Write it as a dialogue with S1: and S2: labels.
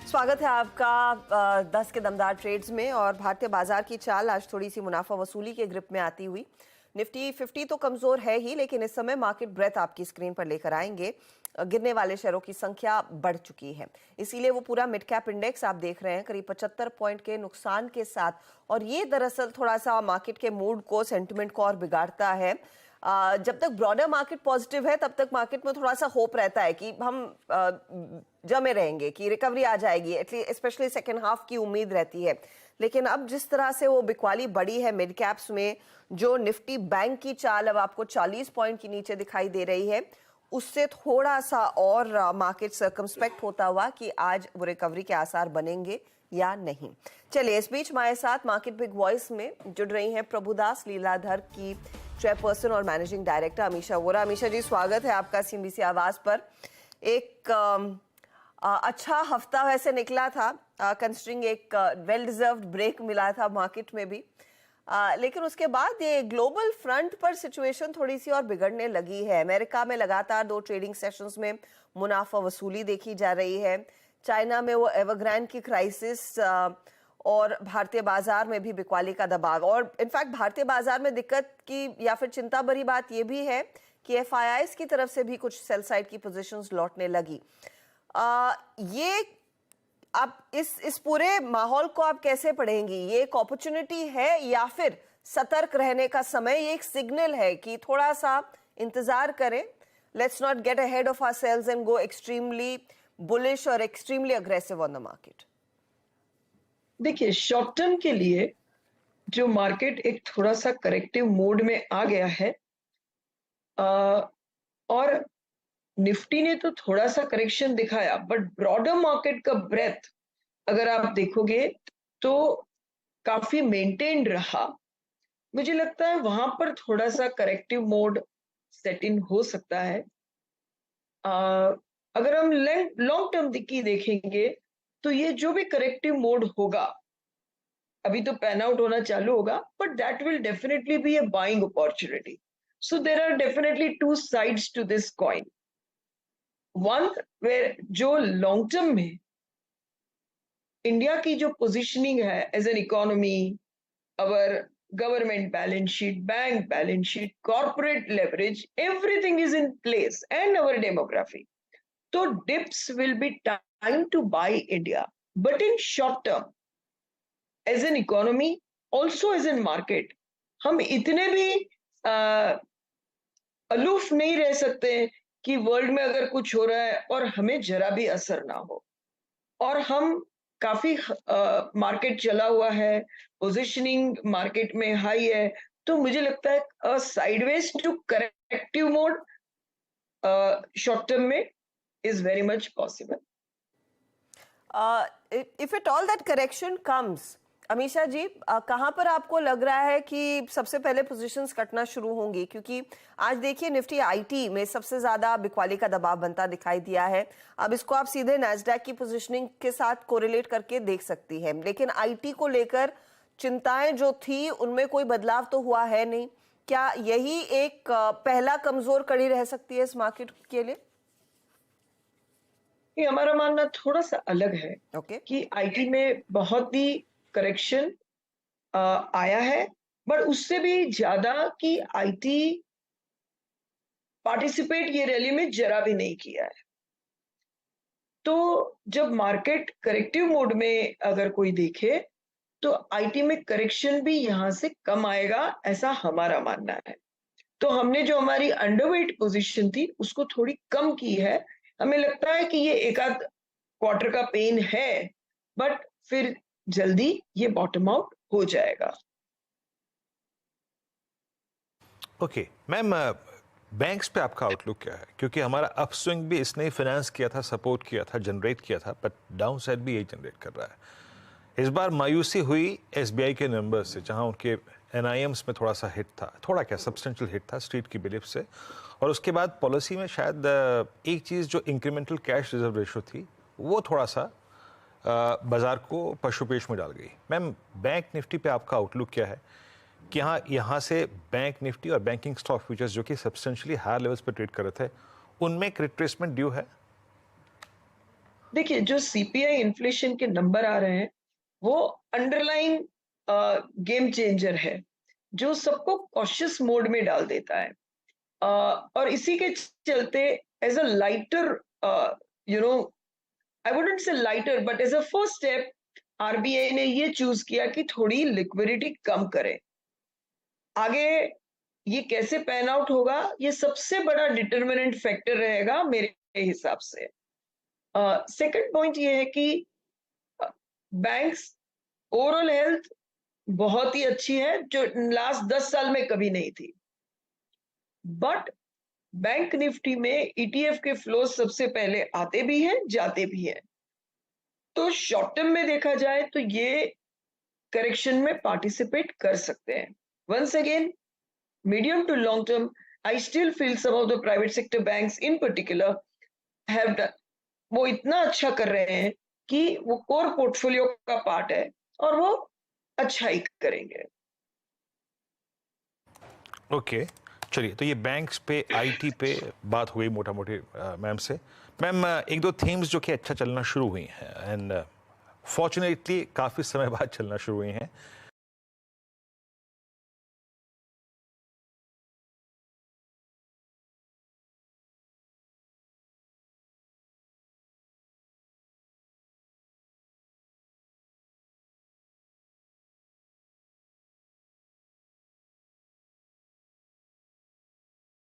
S1: स्वागत है आपका 10 के दमदार ट्रेड्स में। और भारतीय बाजार की चाल आज थोड़ी सी मुनाफा वसूली के ग्रिप में आती हुई। निफ्टी 50 तो कमजोर है ही, लेकिन इस समय मार्केट ब्रेथ आपकी स्क्रीन पर लेकर आएंगे। गिरने वाले शेयरों की संख्या बढ़ चुकी है, इसीलिए वो पूरा मिड कैप इंडेक्स आप देख रहे हैं करीब 75 पॉइंट के नुकसान के साथ। और ये दरअसल थोड़ा सा मार्केट के मूड को, सेंटिमेंट को और बिगाड़ता है। जब तक ब्रॉडर मार्केट पॉजिटिव है तब तक मार्केट में थोड़ा सा होप रहता है कि हम जमे रहेंगे, कि रिकवरी आ जाएगी, एटलीस्ट स्पेशली सेकेंड हाफ की उम्मीद रहती है। लेकिन अब जिस तरह से वो बिकवाली बढ़ी है मिड कैप्स में, जो निफ्टी बैंक की चाल अब आपको 40 पॉइंट के नीचे दिखाई दे रही है, उससे थोड़ा सा और मार्केट सर्कमस्पेक्ट होता हुआ कि आज वो रिकवरी के आसार बनेंगे या नहीं। चलिए, इस बीच हमारे साथ मार्केट बिग वॉइस में जुड़ रही हैं प्रभुदास लीलाधर की चेयरपर्सन और मैनेजिंग डायरेक्टर अमीषा वोरा। अमीषा जी, स्वागत है आपका सीएनबीसी आवाज पर। एक अच्छा हफ्ता वैसे निकला था, कंसिडरिंग एक वेल डिजर्व्ड ब्रेक मिला था मार्केट में भी, लेकिन उसके बाद ये ग्लोबल फ्रंट पर सिचुएशन थोड़ी सी और बिगड़ने लगी है। अमेरिका में लगातार 2 ट्रेडिंग सेशंस में मुनाफा वसूली देखी जा रही है। चाइना में वो एवरग्रांड की क्राइसिस, और भारतीय बाजार में भी बिकवाली का दबाव। और इनफैक्ट भारतीय बाजार में दिक्कत की या फिर चिंता भरी बात यह भी है कि एफआईआईज की तरफ से भी कुछ सेल साइड की पोजीशंस लौटने लगी। ये आप इस पूरे माहौल को आप कैसे पढ़ेंगी? ये एक अपॉर्चुनिटी है या फिर सतर्क रहने का समय? ये एक सिग्नल है कि थोड़ा सा इंतजार करें, let's not get ahead of ourselves and go extremely bullish और extremely aggressive on the market.
S2: देखिए, शॉर्ट टर्म के लिए जो मार्केट एक थोड़ा सा करेक्टिव मोड में आ गया है, और निफ्टी ने तो थोड़ा सा करेक्शन दिखाया, बट ब्रॉडर मार्केट का ब्रेथ अगर आप देखोगे तो काफी मेंटेन्ड रहा। मुझे लगता है वहां पर थोड़ा सा करेक्टिव मोड सेट इन हो सकता है। अगर हम लॉन्ग टर्म की देखेंगे तो ये जो भी करेक्टिव मोड होगा, अभी तो पैन आउट होना चालू होगा, but that will definitely be a buying opportunity. So there are definitely 2 sides to this coin. One, where जो लॉन्ग टर्म में इंडिया की जो पोजिशनिंग है as an economy, our government balance sheet, bank balance sheet, corporate leverage, everything is in place, and our demography, तो dips will be time to buy India. But in short term, as an economy, also as in market, हम इतने भी aloof नहीं रह सकते कि world में अगर कुछ हो रहा है और हमें जरा भी असर ना हो। और हम काफी मार्केट चला हुआ है, पोजिशनिंग मार्केट में हाई है, तो मुझे लगता है sideways to corrective mode short term में is very much possible.
S1: If at all that correction comes, Amisha ji, कहां पर आपको लग रहा है कि सबसे पहले पोजीशंस कटना शुरू होंगी? क्योंकि आज देखिए निफ्टी आईटी में सबसे ज्यादा बिकवाली का दबाव बनता दिखाई दिया है। अब इसको आप सीधे नैस्डैक की पोजीशनिंग के साथ कोरिलेट करके देख सकती है, लेकिन आईटी को लेकर चिंताएं जो थी उनमें कोई बदलाव तो हुआ है नहीं। क्या यही एक पहला कमजोर कड़ी रह सकती है इस मार्केट के लिए?
S2: ये हमारा मानना थोड़ा सा अलग है। कि आईटी में बहुत ही करेक्शन आया है, बट उससे भी ज्यादा कि आईटी पार्टिसिपेट ये रैली में जरा भी नहीं किया है। तो जब मार्केट करेक्टिव मोड में अगर कोई देखे तो आईटी में करेक्शन भी यहां से कम आएगा, ऐसा हमारा मानना है। तो हमने जो हमारी अंडरवेट पोजीशन थी उसको थोड़ी कम की है। हमें लगता है कि ये एक आध क्वार्टर का पेन है, बट फिर जल्दी ये बॉटम आउट हो जाएगा।
S3: ओके मैम, बैंक्स पे आपका आउटलुक क्या है? क्योंकि हमारा अपस्विंग भी इसने ही फाइनेंस किया था, सपोर्ट किया था, जनरेट किया था, बट डाउन साइड भी यही जनरेट कर रहा है। इस बार मायूसी हुई एसबीआई के नंबर्स से, जहां उनके एनआईएम्स में थोड़ा सा हिट था, थोड़ा क्या सब्सटेंशियल हिट था स्ट्रीट की बिलीफ से। और उसके बाद पॉलिसी में शायद एक चीज़ जो इंक्रीमेंटल कैश रिजर्व रेशो थी वो थोड़ा सा बाजार को पशुपेश में डाल गई। मैम, बैंक निफ्टी पे आपका आउटलुक क्या है कि यहाँ से बैंक निफ्टी और बैंकिंग स्टॉक फ्यूचर्स जो कि सब्सटेंशियली हायर लेवल्स पर ट्रेड कर रहे थे, उनमें रिट्रेसमेंट ड्यू है?
S2: देखिए, जो सीपीआई इन्फ्लेशन के नंबर आ रहे हैं, वो अंडरलाइंग गेम चेंजर है, जो सबको कॉशियस मोड में डाल देता है। और इसी के चलते as a lighter, you know, I wouldn't say lighter, but as a first step RBI ने ये चूज किया कि थोड़ी लिक्विडिटी कम करे। आगे ये कैसे पैन आउट होगा, ये सबसे बड़ा डिटर्मिनेंट फैक्टर रहेगा मेरे हिसाब से। सेकंड पॉइंट ये है कि बैंक्स ओवरऑल हेल्थ बहुत ही अच्छी है, जो लास्ट 10 साल में कभी नहीं थी। बट बैंक निफ्टी में ईटीएफ के फ्लो सबसे पहले आते भी हैं, जाते भी हैं। तो शॉर्ट टर्म में देखा जाए तो ये करेक्शन में पार्टिसिपेट कर सकते हैं। Once again, medium to long term, I still feel some of the private sector banks in particular have done, वो इतना अच्छा कर रहे हैं कि वो कोर पोर्टफोलियो का पार्ट है और वो अच्छा ही करेंगे।
S3: ओके, चलिए, तो ये बैंक्स पे, आईटी पे बात हुई मोटा मोटी मैम से। मैम, एक दो थीम्स जो कि अच्छा चलना शुरू हुई हैं, एंड फॉर्चुनेटली काफ़ी समय बाद चलना शुरू हुई हैं।